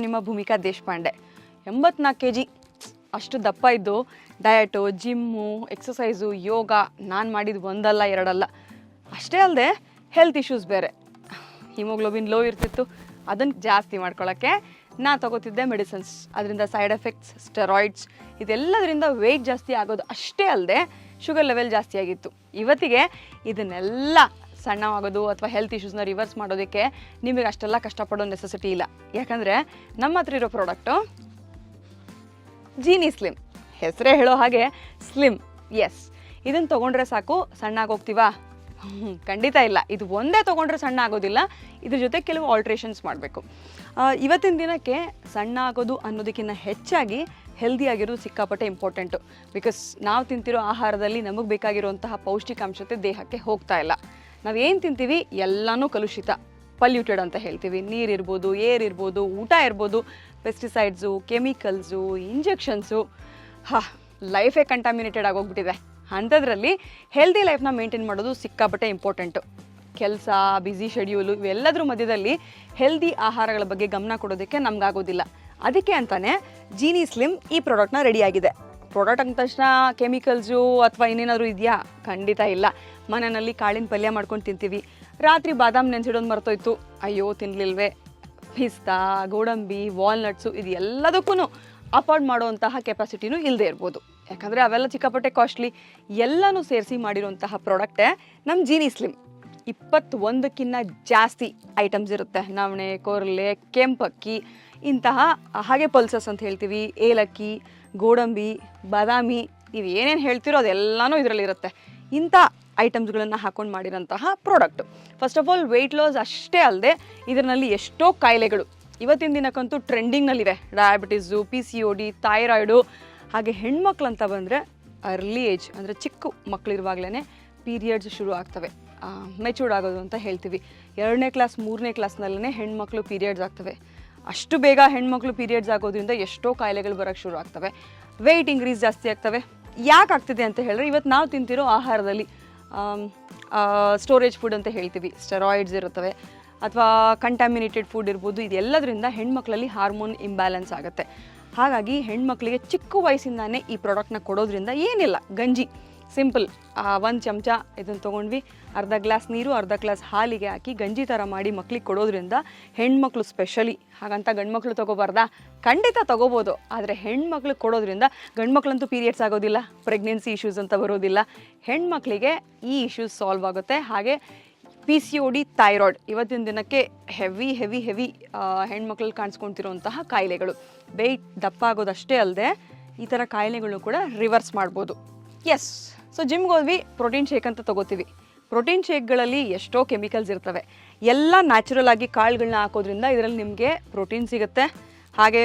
ನಿಮ್ಮ ಭೂಮಿಕಾ ದೇಶಪಾಂಡೆ. 84 kg ಅಷ್ಟು ದಪ್ಪ ಇದ್ದು ಡಯಟು, ಜಿಮ್ಮು, ಎಕ್ಸಸೈಸು, ಯೋಗ ನಾನು ಮಾಡಿದ್ದು ಒಂದಲ್ಲ ಎರಡಲ್ಲ. ಅಷ್ಟೇ ಅಲ್ಲದೆ ಹೆಲ್ತ್ ಇಶ್ಯೂಸ್ ಬೇರೆ. ಹಿಮೋಗ್ಲೋಬಿನ್ ಲೋ ಇರ್ತಿತ್ತು, ಅದನ್ನು ಜಾಸ್ತಿ ಮಾಡ್ಕೊಳ್ಳೋಕ್ಕೆ ನಾನು ತಗೋತಿದ್ದೆ ಮೆಡಿಸಿನ್ಸ್. ಅದರಿಂದ ಸೈಡ್ ಎಫೆಕ್ಟ್ಸ್, ಸ್ಟೆರಾಯ್ಡ್ಸ್, ಇದೆಲ್ಲದರಿಂದ ವೆಯ್ಟ್ ಜಾಸ್ತಿ ಆಗೋದು ಅಷ್ಟೇ ಅಲ್ಲದೆ ಶುಗರ್ ಲೆವೆಲ್ ಜಾಸ್ತಿ ಆಗಿತ್ತು. ಇವತ್ತಿಗೆ ಇದನ್ನೆಲ್ಲ ಸಣ್ಣವಾಗೋದು ಅಥವಾ ಹೆಲ್ತ್ ಇಶ್ಯೂಸ್ನ ರಿವರ್ಸ್ ಮಾಡೋದಕ್ಕೆ ನಿಮಗೆ ಅಷ್ಟೆಲ್ಲ ಕಷ್ಟಪಡೋ ನೆಸೆಸಿಟಿ ಇಲ್ಲ. ಯಾಕಂದರೆ ನಮ್ಮ ಹತ್ರ ಇರೋ ಪ್ರಾಡಕ್ಟು ಜೀನಿ ಸ್ಲಿಮ್. ಹೆಸರೇ ಹೇಳೋ ಹಾಗೆ ಸ್ಲಿಮ್. ಎಸ್, ಇದನ್ನು ತೊಗೊಂಡ್ರೆ ಸಾಕು ಸಣ್ಣ ಆಗೋಗ್ತೀವಾ? ಖಂಡಿತ ಇಲ್ಲ. ಇದು ಒಂದೇ ತೊಗೊಂಡ್ರೆ ಸಣ್ಣ ಆಗೋದಿಲ್ಲ, ಇದ್ರ ಜೊತೆ ಕೆಲವು ಆಲ್ಟ್ರೇಷನ್ಸ್ ಮಾಡಬೇಕು. ಇವತ್ತಿನ ದಿನಕ್ಕೆ ಸಣ್ಣ ಆಗೋದು ಅನ್ನೋದಕ್ಕಿಂತ ಹೆಚ್ಚಾಗಿ ಹೆಲ್ದಿಯಾಗಿರೋದು ಸಿಕ್ಕಾಪಟ್ಟೆ ಇಂಪಾರ್ಟೆಂಟು. ಬಿಕಾಸ್ ನಾವು ತಿಂತಿರೋ ಆಹಾರದಲ್ಲಿ ನಮಗೆ ಬೇಕಾಗಿರುವಂತಹ ಪೌಷ್ಟಿಕಾಂಶತೆ ದೇಹಕ್ಕೆ ಹೋಗ್ತಾ ಇಲ್ಲ. ನಾವೇನು ತಿಂತೀವಿ ಎಲ್ಲನೂ ಕಲುಷಿತ, ಪಲ್ಯೂಟೆಡ್ ಅಂತ ಹೇಳ್ತೀವಿ. ನೀರಿರ್ಬೋದು, ಏರ್ ಇರ್ಬೋದು, ಊಟ ಇರ್ಬೋದು, ಪೆಸ್ಟಿಸೈಡ್ಸು, ಕೆಮಿಕಲ್ಸು, ಇಂಜೆಕ್ಷನ್ಸು, ಲೈಫೇ ಕಂಟಾಮಿನೇಟೆಡ್ ಆಗೋಗ್ಬಿಟ್ಟಿದೆ. ಅಂಥದ್ರಲ್ಲಿ ಹೆಲ್ದಿ ಲೈಫ್ನ ಮೇಂಟೈನ್ ಮಾಡೋದು ಸಿಕ್ಕಾಪಟ್ಟೆ ಇಂಪಾರ್ಟೆಂಟು. ಕೆಲಸ, ಬ್ಯುಸಿ ಶೆಡ್ಯೂಲು ಇವೆಲ್ಲದ್ರ ಮಧ್ಯದಲ್ಲಿ ಹೆಲ್ದಿ ಆಹಾರಗಳ ಬಗ್ಗೆ ಗಮನ ಕೊಡೋದಕ್ಕೆ ನಮಗಾಗೋದಿಲ್ಲ. ಅದಕ್ಕೆ ಅಂತಲೇ ಜೀನಿ ಸ್ಲಿಮ್ ಈ ಪ್ರಾಡಕ್ಟ್ನ ರೆಡಿಯಾಗಿದೆ. ಪ್ರಾಡಕ್ಟ್ ಅಂದ ತಕ್ಷಣ ಕೆಮಿಕಲ್ಸು ಅಥವಾ ಇನ್ನೇನಾದರೂ ಇದೆಯಾ? ಖಂಡಿತ ಇಲ್ಲ. ಮನೆಯಲ್ಲಿ ಕಾಳಿನ ಪಲ್ಯ ಮಾಡ್ಕೊಂಡು ತಿಂತೀವಿ. ರಾತ್ರಿ ಬಾದಾಮ್ ನೆನೆಸಿಡೋದು ಮರ್ತೋಯ್ತು, ಅಯ್ಯೋ ತಿನ್ನಲಿಲ್ವೇ. ಪಿಸ್ತಾ, ಗೋಡಂಬಿ, ವಾಲ್ನಟ್ಸು ಇದು ಎಲ್ಲದಕ್ಕೂ ಅಫೋರ್ಡ್ ಮಾಡುವಂತಹ ಕೆಪಾಸಿಟಿನೂ ಇಲ್ಲದೆ ಇರ್ಬೋದು. ಯಾಕಂದರೆ ಅವೆಲ್ಲ ಚಿಕ್ಕಾಪಟ್ಟೆ ಕಾಸ್ಟ್ಲಿ. ಎಲ್ಲನೂ ಸೇರಿಸಿ ಮಾಡಿರುವಂತಹ ಪ್ರಾಡಕ್ಟೇ ನಮ್ಮ ಜೀನಿ ಸ್ಲಿಮ್. 21ಕ್ಕಿಂತ ಜಾಸ್ತಿ ಐಟಮ್ಸ್ ಇರುತ್ತೆ. ನವಣೆ, ಕೊರಲೆ, ಕೆಂಪಕ್ಕಿ ಇಂತಹ, ಹಾಗೆ ಪಲ್ಸಸ್ ಅಂತ ಹೇಳ್ತೀವಿ, ಏಲಕ್ಕಿ, ಗೋಡಂಬಿ, ಬಾದಾಮಿ, ನೀವು ಏನೇನು ಹೇಳ್ತೀರೋ ಅದೆಲ್ಲನೂ ಇದರಲ್ಲಿರುತ್ತೆ. ಇಂಥ ಐಟಮ್ಸ್ಗಳನ್ನು ಹಾಕೊಂಡು ಮಾಡಿರೋಂತಹ product. First of all weight loss ಅಷ್ಟೇ ಅಲ್ಲದೆ ಇದರಲ್ಲಿ ಎಷ್ಟೋ ಕಾಯಿಲೆಗಳು ಇವತ್ತಿನ ದಿನಕ್ಕಂತೂ ಟ್ರೆಂಡಿಂಗ್ನಲ್ಲಿವೆ. Diabetes, PCOD, thyroid. ಹಾಗೆ ಹೆಣ್ಮಕ್ಳು ಅಂತ ಬಂದರೆ ಅರ್ಲಿ ಏಜ್ ಅಂದರೆ ಚಿಕ್ಕ ಮಕ್ಕಳಿರುವಾಗಲೇ ಪೀರಿಯಡ್ಸ್ ಶುರು ಆಗ್ತವೆ, ಮೆಚೂರ್ಡ್ ಆಗೋದು ಅಂತ ಹೇಳ್ತೀವಿ. 2ನೇ ಕ್ಲಾಸ್ 3ನೇ ಕ್ಲಾಸ್ನಲ್ಲೇ ಹೆಣ್ಮಕ್ಳು ಪೀರಿಯಡ್ಸ್ ಆಗ್ತವೆ. ಅಷ್ಟು ಬೇಗ ಹೆಣ್ಮಕ್ಳು ಪೀರಿಯಡ್ಸ್ ಆಗೋದ್ರಿಂದ ಎಷ್ಟೋ ಕಾಯಿಲೆಗಳು ಬರೋಕ್ಕೆ ಶುರು ಆಗ್ತವೆ. ವೆಯ್ಟ್ ಇಂಕ್ರೀಸ್ ಜಾಸ್ತಿ ಆಗ್ತವೆ. ಯಾಕೆ ಆಗ್ತಿದೆ ಅಂತ ಹೇಳಿದ್ರೆ ಇವತ್ತು ನಾವು ತಿಂತಿರೋ ಆಹಾರದಲ್ಲಿ ಸ್ಟೋರೇಜ್ ಫುಡ್ ಅಂತ ಹೇಳ್ತೀವಿ, ಸ್ಟೆರಾಯ್ಡ್ಸ್ ಇರುತ್ತವೆ ಅಥವಾ ಕಂಟ್ಯಾಮಿನೇಟೆಡ್ ಫುಡ್ ಇರ್ಬೋದು. ಇದೆಲ್ಲದರಿಂದ ಹೆಣ್ಮಕ್ಳಲ್ಲಿ ಹಾರ್ಮೋನ್ ಇಂಬ್ಯಾಲೆನ್ಸ್ ಆಗುತ್ತೆ. ಹಾಗಾಗಿ ಹೆಣ್ಮಕ್ಳಿಗೆ ಚಿಕ್ಕ ವಯಸ್ಸಿಂದಾನೇ ಈ ಪ್ರಾಡಕ್ಟ್ನ ಕೊಡೋದ್ರಿಂದ ಏನಿಲ್ಲ, ಗಂಜಿ ಸಿಂಪಲ್ 1 ಚಮಚ ಇದನ್ನು ತೊಗೊಂಡ್ವಿ, ಅರ್ಧ ಗ್ಲಾಸ್ ನೀರು, ಅರ್ಧ ಗ್ಲಾಸ್ ಹಾಲಿಗೆ ಹಾಕಿ ಗಂಜಿ ಥರ ಮಾಡಿ ಮಕ್ಳಿಗೆ ಕೊಡೋದ್ರಿಂದ ಹೆಣ್ಮಕ್ಳು ಸ್ಪೆಷಲಿ, ಹಾಗಂತ ಗಂಡ್ಮಕ್ಳು ತೊಗೋಬಾರ್ದಾ? ಖಂಡಿತ ತೊಗೋಬೋದು. ಆದರೆ ಹೆಣ್ಮಕ್ಳಿಗೆ ಕೊಡೋದ್ರಿಂದ ಗಂಡ್ಮಕ್ಳಂತೂ ಪೀರಿಯಡ್ಸ್ ಆಗೋದಿಲ್ಲ, ಪ್ರೆಗ್ನೆನ್ಸಿ ಇಶ್ಯೂಸ್ ಅಂತ ಬರೋದಿಲ್ಲ. ಹೆಣ್ಮಕ್ಳಿಗೆ ಈ ಇಶ್ಯೂಸ್ ಸಾಲ್ವ್ ಆಗುತ್ತೆ. ಹಾಗೆ PCOD, ಥೈರಾಯ್ಡ್ ಇವತ್ತಿನ ದಿನಕ್ಕೆ ಹೆವಿ ಹೆಣ್ಮಕ್ಳಲ್ಲಿ ಕಾಣಿಸ್ಕೊತಿರೋಂತಹ ಕಾಯಿಲೆಗಳು. ವೆಯ್ಟ್ ದಪ್ಪ ಆಗೋದಷ್ಟೇ ಅಲ್ಲದೆ ಈ ಥರ ಕಾಯಿಲೆಗಳು ಕೂಡ ರಿವರ್ಸ್ ಮಾಡ್ಬೋದು. ಎಸ್, ಸೊ ಜಿಮ್ಗೆ ಹೋದ್ವಿ, ಪ್ರೋಟೀನ್ ಶೇಕ್ ಅಂತ ತೊಗೋತೀವಿ. ಪ್ರೋಟೀನ್ ಶೇಕ್ಗಳಲ್ಲಿ ಎಷ್ಟೋ ಕೆಮಿಕಲ್ಸ್ ಇರ್ತವೆ. ಎಲ್ಲ ನ್ಯಾಚುರಲ್ ಆಗಿ ಕಾಳುಗಳನ್ನ ಹಾಕೋದ್ರಿಂದ ಇದರಲ್ಲಿ ನಿಮಗೆ ಪ್ರೋಟೀನ್ ಸಿಗುತ್ತೆ. ಹಾಗೆ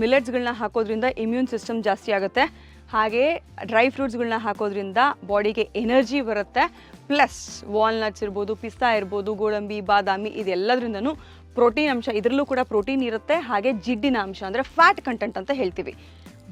ಮಿಲೆಟ್ಸ್ಗಳನ್ನ ಹಾಕೋದ್ರಿಂದ ಇಮ್ಯೂನ್ ಸಿಸ್ಟಮ್ ಜಾಸ್ತಿ ಆಗುತ್ತೆ. ಹಾಗೆ ಡ್ರೈ ಫ್ರೂಟ್ಸ್ಗಳನ್ನ ಹಾಕೋದ್ರಿಂದ ಬಾಡಿಗೆ ಎನರ್ಜಿ ಬರುತ್ತೆ. ಪ್ಲಸ್ ವಾಲ್ನಟ್ಸ್ ಇರ್ಬೋದು, ಪಿಸ್ತಾ ಇರ್ಬೋದು, ಗೋಡಂಬಿ, ಬಾದಾಮಿ ಇದೆಲ್ಲದ್ರಿಂದನೂ ಪ್ರೋಟೀನ್ ಅಂಶ, ಇದರಲ್ಲೂ ಕೂಡ ಪ್ರೋಟೀನ್ ಇರುತ್ತೆ. ಹಾಗೆ ಜಿಡ್ಡಿನ ಅಂಶ ಅಂದರೆ ಫ್ಯಾಟ್ ಕಂಟೆಂಟ್ ಅಂತ ಹೇಳ್ತೀವಿ.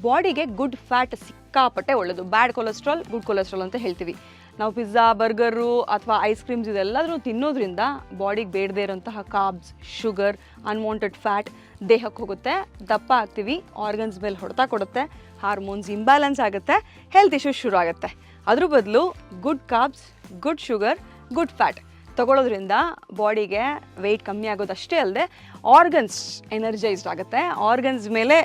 ಬಾಡಿಗೆ ಗುಡ್ ಫ್ಯಾಟ್ ಸಿಕ್ಕಾಪಟ್ಟೆ ಒಳ್ಳೆಯದು. ಬ್ಯಾಡ್ ಕೊಲೆಸ್ಟ್ರಾಲ್, ಗುಡ್ ಕೊಲೆಸ್ಟ್ರಾಲ್ ಅಂತ ಹೇಳ್ತೀವಿ. ನಾವು ಪಿಜ್ಜಾ, ಬರ್ಗರು ಅಥವಾ ಐಸ್ ಕ್ರೀಮ್ಸ್ ಇದೆಲ್ಲದರೂ ತಿನ್ನೋದ್ರಿಂದ ಬಾಡಿಗೆ ಬೇಡದೇ ಇರೋಂತಹ ಕಾರ್ಬ್ಸ್, ಶುಗರ್, ಅನ್ವಾಂಟೆಡ್ ಫ್ಯಾಟ್ ದೇಹಕ್ಕೆ ಹೋಗುತ್ತೆ, ದಪ್ಪ ಆಗ್ತೀವಿ, ಆರ್ಗನ್ಸ್ ಮೇಲೆ ಹೊಡೆತ ಕೊಡುತ್ತೆ, ಹಾರ್ಮೋನ್ಸ್ ಇಂಬ್ಯಾಲೆನ್ಸ್ ಆಗುತ್ತೆ, ಹೆಲ್ತ್ ಇಶ್ಯೂಸ್ ಶುರು ಆಗುತ್ತೆ. ಅದ್ರ ಬದಲು good carbs, good sugar, good fat ತಗೊಳ್ಳೋದ್ರಿಂದ ಬಾಡಿಗೆ ವೆಯ್ಟ್ ಕಮ್ಮಿ ಆಗೋದಷ್ಟೇ ಅಲ್ಲದೆ ಆರ್ಗನ್ಸ್ ಎನರ್ಜೈಸ್ಡ್ ಆಗುತ್ತೆ. ಆರ್ಗನ್ಸ್ ಮೇಲೆ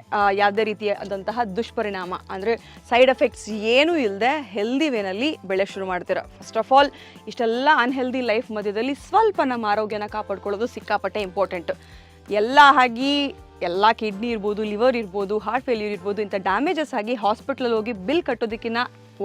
ಯಾವುದೇ ರೀತಿಯಾದಂತಹ ದುಷ್ಪರಿಣಾಮ ಅಂದರೆ ಸೈಡ್ ಎಫೆಕ್ಟ್ಸ್ ಏನೂ ಇಲ್ಲದೆ ಹೆಲ್ದಿ ವೇನಲ್ಲಿ ಬೆಳೆ ಶುರು ಮಾಡ್ತೀರ. ಫಸ್ಟ್ ಆಫ್ ಆಲ್ ಇಷ್ಟೆಲ್ಲ ಅನ್ಹೆಲ್ದಿ ಲೈಫ್ ಮಧ್ಯದಲ್ಲಿ ಸ್ವಲ್ಪ ನಮ್ಮ ಆರೋಗ್ಯನ ಕಾಪಾಡ್ಕೊಳ್ಳೋದು ಸಿಕ್ಕಾಪಟ್ಟೆ ಇಂಪಾರ್ಟೆಂಟು. ಎಲ್ಲ ಕಿಡ್ನಿ ಇರ್ಬೋದು, ಲಿವರ್ ಇರ್ಬೋದು, ಹಾರ್ಟ್ ಫೇಲ್ಯೂರ್ ಇರ್ಬೋದು, ಇಂಥ ಡ್ಯಾಮೇಜಸ್ ಆಗಿ ಹಾಸ್ಪಿಟ್ಲಲ್ಲಿ ಹೋಗಿ ಬಿಲ್ ಕಟ್ಟೋದಕ್ಕಿಂತ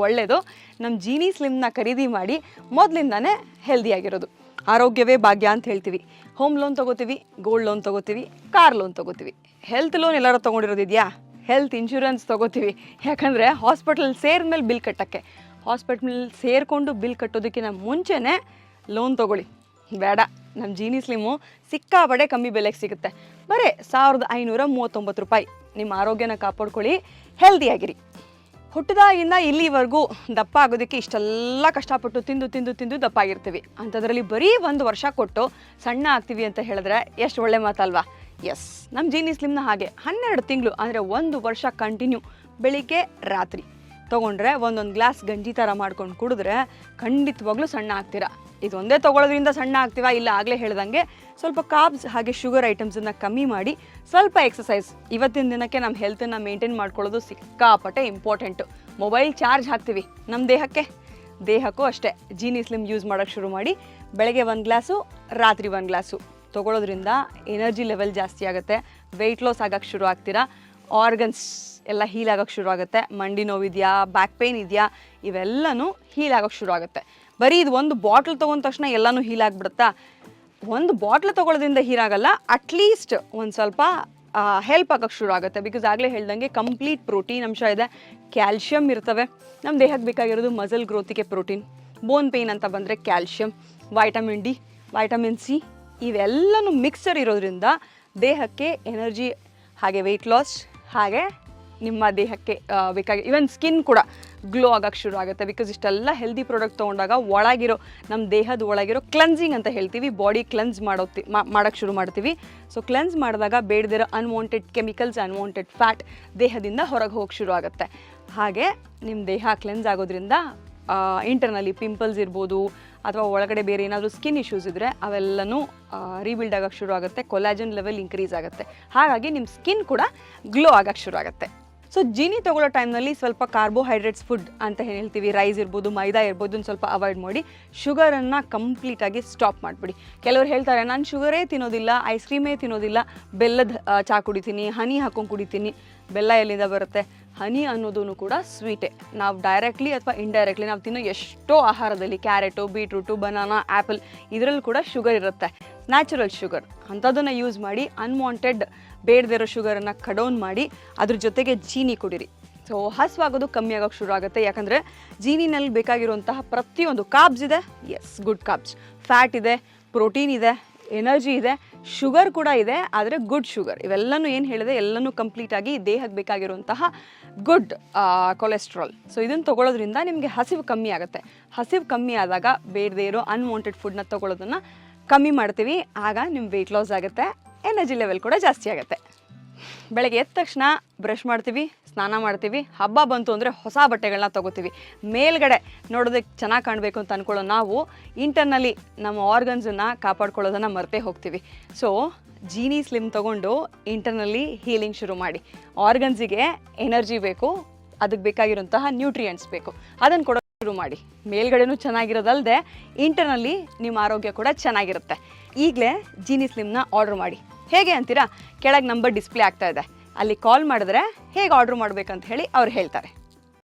ಒಳ್ಳೆಯದು ನಮ್ಮ ಜೀನಿ ಸ್ಲಿಮ್ನ ಖರೀದಿ ಮಾಡಿ ಮೊದಲಿಂದಾನೇ ಹೆಲ್ದಿಯಾಗಿರೋದು. ಆರೋಗ್ಯವೇ ಭಾಗ್ಯ ಅಂತ ಹೇಳ್ತೀವಿ. ಹೋಮ್ ಲೋನ್ ತೊಗೋತೀವಿ, ಗೋಲ್ಡ್ ಲೋನ್ ತೊಗೋತೀವಿ, ಕಾರ್ ಲೋನ್ ತೊಗೋತೀವಿ. ಹೆಲ್ತ್ ಲೋನ್ ಎಲ್ಲರೂ ತೊಗೊಂಡಿರೋದಿದೆಯಾ? ಹೆಲ್ತ್ ಇನ್ಶೂರೆನ್ಸ್ ತೊಗೋತೀವಿ. ಯಾಕಂದರೆ ಹಾಸ್ಪಿಟಲ್ ಸೇರಿದ್ಮೇಲೆ ಬಿಲ್ ಕಟ್ಟೋಕ್ಕೆ. ಹಾಸ್ಪಿಟಲ್ ಸೇರಿಕೊಂಡು ಬಿಲ್ ಕಟ್ಟೋದಕ್ಕಿಂತ ಮುಂಚೆನೇ ಲೋನ್ ತೊಗೊಳ್ಳಿ. ಬೇಡ, ನಮ್ಮ ಜೀನಿ ಸ್ಲಿಮ್ಮು ಸಿಕ್ಕಾಪಡೆ ಕಮ್ಮಿ ಬೆಲೆಗೆ ಸಿಗುತ್ತೆ. ಬರೀ 1539 ರೂಪಾಯಿ. ನಿಮ್ಮ ಆರೋಗ್ಯನ ಕಾಪಾಡ್ಕೊಳ್ಳಿ, ಹೆಲ್ದಿಯಾಗಿರಿ. ಹುಟ್ಟಿದಾಗಿಂದ ಇಲ್ಲಿವರೆಗೂ ದಪ್ಪ ಆಗೋದಕ್ಕೆ ಇಷ್ಟೆಲ್ಲ ಕಷ್ಟಪಟ್ಟು ತಿಂದು ದಪ್ಪ ಆಗಿರ್ತೀವಿ. ಅಂಥದ್ರಲ್ಲಿ ಬರೀ 1 ವರ್ಷ ಕೊಟ್ಟು ಸಣ್ಣ ಆಗ್ತೀವಿ ಅಂತ ಹೇಳಿದ್ರೆ ಎಷ್ಟು ಒಳ್ಳೆ ಮಾತಲ್ವಾ? ಎಸ್, ನಮ್ಮ ಜೀನಿ ಸ್ಲಿಮ್ನ ಹಾಗೆ 12 ತಿಂಗಳು ಅಂದರೆ 1 ವರ್ಷ ಕಂಟಿನ್ಯೂ ಬೆಳಿಗ್ಗೆ ರಾತ್ರಿ ತೊಗೊಂಡ್ರೆ ಒಂದೊಂದು ಗ್ಲಾಸ್ ಗಂಜಿ ಥರ ಮಾಡ್ಕೊಂಡು ಕುಡಿದ್ರೆ ಖಂಡಿತವಾಗ್ಲೂ ಸಣ್ಣ ಆಗ್ತೀರಾ. ಇದೊಂದೇ ತೊಗೊಳೋದ್ರಿಂದ ಸಣ್ಣ ಆಗ್ತೀವಾ ಇಲ್ಲ, ಆಗಲೇ ಹೇಳ್ದಂಗೆ ಸ್ವಲ್ಪ ಕಾರ್ಬ್ಸ್ ಹಾಗೆ ಶುಗರ್ ಐಟಮ್ಸನ್ನು ಕಮ್ಮಿ ಮಾಡಿ ಸ್ವಲ್ಪ ಎಕ್ಸಸೈಸ್. ಇವತ್ತಿನ ದಿನಕ್ಕೆ ನಮ್ಮ ಹೆಲ್ತನ್ನು ಮೇಂಟೈನ್ ಮಾಡ್ಕೊಳ್ಳೋದು ಸಿಕ್ಕಾಪಟ್ಟೆ ಇಂಪಾರ್ಟೆಂಟು. ಮೊಬೈಲ್ ಚಾರ್ಜ್ ಹಾಕ್ತೀವಿ ನಮ್ಮ ದೇಹಕ್ಕೂ ಅಷ್ಟೇ. ಜೀನಿ ಸ್ಲಿಮ್ ಯೂಸ್ ಮಾಡೋಕ್ಕೆ ಶುರು ಮಾಡಿ. ಬೆಳಗ್ಗೆ 1 ಗ್ಲಾಸು, ರಾತ್ರಿ 1 ಗ್ಲಾಸು ತೊಗೊಳೋದ್ರಿಂದ ಎನರ್ಜಿ ಲೆವೆಲ್ ಜಾಸ್ತಿ ಆಗುತ್ತೆ, ವೆಯ್ಟ್ ಲಾಸ್ ಆಗೋಕ್ಕೆ ಶುರು ಆಗ್ತೀರಾ, ಆರ್ಗನ್ಸ್ ಎಲ್ಲ ಹೀಲ್ ಆಗೋಕ್ಕೆ ಶುರು ಆಗುತ್ತೆ. ಮಂಡಿ ನೋವಿದೆಯಾ, ಬ್ಯಾಕ್ ಪೇಯ್ನ್ ಇದೆಯಾ, ಇವೆಲ್ಲನೂ ಹೀಲ್ ಆಗೋಕ್ಕೆ ಶುರು ಆಗುತ್ತೆ. ಬರೀ ಇದು ಒಂದು ಬಾಟ್ಲ್ ತೊಗೊಂಡ ತಕ್ಷಣ ಎಲ್ಲನೂ ಹೀಲ್ ಆಗಿಬಿಡುತ್ತಾ? ಒಂದು ಬಾಟ್ಲ್ ತೊಗೊಳೋದ್ರಿಂದ ಹೀರಾಗಲ್ಲ, ಅಟ್ಲೀಸ್ಟ್ ಒಂದು ಸ್ವಲ್ಪ ಹೆಲ್ಪ್ ಆಗೋಕ್ಕೆ ಶುರು ಆಗುತ್ತೆ. ಬಿಕಾಸ್ ಆಗಲೇ ಹೇಳ್ದಂಗೆ ಕಂಪ್ಲೀಟ್ ಪ್ರೋಟೀನ್ ಅಂಶ ಇದೆ, ಕ್ಯಾಲ್ಶಿಯಮ್ ಇರ್ತವೆ. ನಮ್ಮ ದೇಹಕ್ಕೆ ಬೇಕಾಗಿರೋದು ಮಸಲ್ ಗ್ರೋತಿಗೆ ಪ್ರೋಟೀನ್, ಬೋನ್ ಪೇಯ್ನ್ ಅಂತ ಬಂದರೆ calcium, vitamin D, vitamin C, ಇವೆಲ್ಲನೂ ಮಿಕ್ಸರ್ ಇರೋದ್ರಿಂದ ದೇಹಕ್ಕೆ ಎನರ್ಜಿ ಹಾಗೆ ವೆಯ್ಟ್ ಲಾಸ್, ಹಾಗೆ ನಿಮ್ಮ ದೇಹಕ್ಕೆ ಈವನ್ ಸ್ಕಿನ್ ಕೂಡ ಗ್ಲೋ ಆಗೋಕ್ಕೆ ಶುರು ಆಗುತ್ತೆ. ಬಿಕಾಸ್ ಇಷ್ಟೆಲ್ಲ ಹೆಲ್ದಿ ಪ್ರಾಡಕ್ಟ್ ತೊಗೊಂಡಾಗ ಒಳಗಿರೋ ನಮ್ಮ ದೇಹದ ಒಳಗಿರೋ ಕ್ಲೆನ್ಸಿಂಗ್ ಅಂತ ಹೇಳ್ತೀವಿ, ಬಾಡಿ ಕ್ಲೆನ್ಸ್ ಮಾಡೋಕ್ಕೆ ಶುರು ಮಾಡ್ತೀವಿ. ಸೊ ಕ್ಲೆನ್ಸ್ ಮಾಡಿದಾಗ ಬೇಡದಿರೋ ಅನ್ವಾಂಟೆಡ್ ಕೆಮಿಕಲ್ಸ್, ಅನ್ವಾಂಟೆಡ್ ಫ್ಯಾಟ್ ದೇಹದಿಂದ ಹೊರಗೆ ಹೋಗಕ್ಕೆ ಶುರು ಆಗುತ್ತೆ. ಹಾಗೆ ನಿಮ್ಮ ದೇಹ ಕ್ಲೆನ್ಸ್ ಆಗೋದ್ರಿಂದ ಇಂಟರ್ನಲ್ಲಿ ಪಿಂಪಲ್ಸ್ ಇರ್ಬೋದು ಅಥವಾ ಒಳಗಡೆ ಬೇರೆ ಏನಾದರೂ ಸ್ಕಿನ್ ಇಶ್ಯೂಸ್ ಇದ್ದರೆ ಅವೆಲ್ಲನೂ ರೀಬಿಲ್ಡ್ ಆಗೋಕ್ಕೆ ಶುರು ಆಗುತ್ತೆ, ಕೊಲಾಜನ್ ಲೆವೆಲ್ ಇನ್ಕ್ರೀಸ್ ಆಗುತ್ತೆ. ಹಾಗಾಗಿ ನಿಮ್ಮ ಸ್ಕಿನ್ ಕೂಡ ಗ್ಲೋ ಆಗೋಕ್ಕೆ ಶುರು ಆಗುತ್ತೆ. ಸೊ ಜೀನಿ ತೊಗೊಳ್ಳೋ ಟೈಮ್ನಲ್ಲಿ ಸ್ವಲ್ಪ ಕಾರ್ಬೋಹೈಡ್ರೇಟ್ಸ್ ಫುಡ್ ಅಂತ ಹೇಳ್ತೀವಿ, ರೈಸ್ ಇರ್ಬೋದು, ಮೈದಾ ಇರ್ಬೋದು, ಒಂದು ಸ್ವಲ್ಪ ಅವಾಯ್ಡ್ ಮಾಡಿ ಶುಗರನ್ನು ಕಂಪ್ಲೀಟಾಗಿ ಸ್ಟಾಪ್ ಮಾಡಿಬಿಡಿ. ಕೆಲವರು ಹೇಳ್ತಾರೆ ನಾನು ಶುಗರೇ ತಿನ್ನೋದಿಲ್ಲ, ಐಸ್ ಕ್ರೀಮೇ ತಿನ್ನೋದಿಲ್ಲ, ಬೆಲ್ಲದ ಚಹಾ ಕುಡಿತೀನಿ, ಹನಿ ಹಾಕೊಂಡು ಕುಡಿತೀನಿ. ಬೆಲ್ಲ ಎಲ್ಲಿಂದ ಬರುತ್ತೆ? ಹನಿ ಅನ್ನೋದೂ ಕೂಡ ಸ್ವೀಟೇ. ನಾವು ಡೈರೆಕ್ಟ್ಲಿ ಅಥವಾ ಇಂಡೈರೆಕ್ಟ್ಲಿ ನಾವು ತಿನ್ನೋ ಎಷ್ಟೋ ಆಹಾರದಲ್ಲಿ ಕ್ಯಾರೆಟು, ಬೀಟ್ರೂಟು, ಬನಾನಾ, ಆ್ಯಪಲ್ ಇದರಲ್ಲಿ ಕೂಡ ಶುಗರ್ ಇರುತ್ತೆ, ನ್ಯಾಚುರಲ್ ಶುಗರ್. ಅಂಥದ್ದನ್ನು ಯೂಸ್ ಮಾಡಿ ಅನ್ವಾಂಟೆಡ್ ಬೇಡದಿರೋ ಶುಗರನ್ನು ಕಡೌನ್ ಮಾಡಿ ಅದ್ರ ಜೊತೆಗೆ ಜೀನಿ ಕುಡೀರಿ. ಸೊ ಹಸುವಾಗೋದು ಕಮ್ಮಿ ಆಗೋಕ್ಕೆ ಶುರು ಆಗುತ್ತೆ. ಯಾಕಂದರೆ ಜೀನಿನಲ್ಲಿ ಬೇಕಾಗಿರುವಂತಹ ಪ್ರತಿಯೊಂದು ಕಾರ್ಬ್ಸ್ ಇದೆ, ಎಸ್ ಗುಡ್ ಕಾರ್ಬ್ಸ್, ಫ್ಯಾಟ್ ಇದೆ, ಪ್ರೋಟೀನ್ ಇದೆ, ಎನರ್ಜಿ ಇದೆ, ಶುಗರ್ ಕೂಡ ಇದೆ, ಆದರೆ ಗುಡ್ ಶುಗರ್. ಇವೆಲ್ಲನೂ ಏನು ಹೇಳಿದೆ ಎಲ್ಲನೂ ಕಂಪ್ಲೀಟಾಗಿ ದೇಹಕ್ಕೆ ಬೇಕಾಗಿರುವಂತಹ ಗುಡ್ ಕೊಲೆಸ್ಟ್ರಾಲ್. ಸೊ ಇದನ್ನು ತೊಗೊಳೋದ್ರಿಂದ ನಿಮಗೆ ಹಸಿವು ಕಮ್ಮಿ ಆಗುತ್ತೆ. ಹಸಿವು ಕಮ್ಮಿ ಆದಾಗ ಬೇಡದೇ ಇರೋ ಅನ್ವಾಂಟೆಡ್ ಫುಡ್ನ ತೊಗೊಳೋದನ್ನು ಕಮ್ಮಿ ಮಾಡ್ತೀವಿ. ಆಗ ನಿಮ್ಮ ವೆಯ್ಟ್ ಲಾಸ್ ಆಗುತ್ತೆ, ಎನರ್ಜಿ ಲೆವೆಲ್ ಕೂಡ ಜಾಸ್ತಿ ಆಗುತ್ತೆ. ಬೆಳಗ್ಗೆ ಎದ್ದ ತಕ್ಷಣ ಬ್ರಷ್ ಮಾಡ್ತೀವಿ, ಸ್ನಾನ ಮಾಡ್ತೀವಿ, ಹಬ್ಬ ಬಂತು ಅಂದರೆ ಹೊಸ ಬಟ್ಟೆಗಳನ್ನ ತೊಗೋತೀವಿ. ಮೇಲ್ಗಡೆ ನೋಡೋದಕ್ಕೆ ಚೆನ್ನಾಗಿ ಕಾಣಬೇಕು ಅಂತ ಅಂದ್ಕೊಳ್ಳೋ ನಾವು ಇಂಟರ್ನಲ್ಲಿ ನಮ್ಮ ಆರ್ಗನ್ಸನ್ನು ಕಾಪಾಡ್ಕೊಳ್ಳೋದನ್ನು ಮರ್ತೇ ಹೋಗ್ತೀವಿ. ಸೊ ಜೀನಿ ಸ್ಲಿಮ್ ತೊಗೊಂಡು ಇಂಟರ್ನಲ್ಲಿ ಹೀಲಿಂಗ್ ಶುರು ಮಾಡಿ. ಆರ್ಗನ್ಸಿಗೆ ಎನರ್ಜಿ ಬೇಕು, ಅದಕ್ಕೆ ಬೇಕಾಗಿರುವಂತಹ ನ್ಯೂಟ್ರಿಯೆಂಟ್ಸ್ ಬೇಕು, ಅದನ್ನು ಕೊಡೋಕ್ಕೆ ಶುರು ಮಾಡಿ. ಮೇಲ್ಗಡೆನೂ ಚೆನ್ನಾಗಿರೋದಲ್ಲದೆ ಇಂಟರ್ನಲ್ಲಿ ನಿಮ್ಮ ಆರೋಗ್ಯ ಕೂಡ ಚೆನ್ನಾಗಿರುತ್ತೆ. ಈಗಲೇ ಜೀನಿ ಸ್ಲಿಮ್ನ ಆರ್ಡರ್ ಮಾಡಿ. ಹೇಗೆ ಅಂತೀರಾ? ಕೆಳಗೆ ನಂಬರ್ ಡಿಸ್ಪ್ಲೇ ಆಗ್ತಾ ಇದೆ, ಅಲ್ಲಿ ಕಾಲ್ ಮಾಡಿದ್ರೆ ಹೇಗೆ ಆರ್ಡರ್ ಮಾಡಬೇಕಂತ ಹೇಳಿ ಅವ್ರು ಹೇಳ್ತಾರೆ.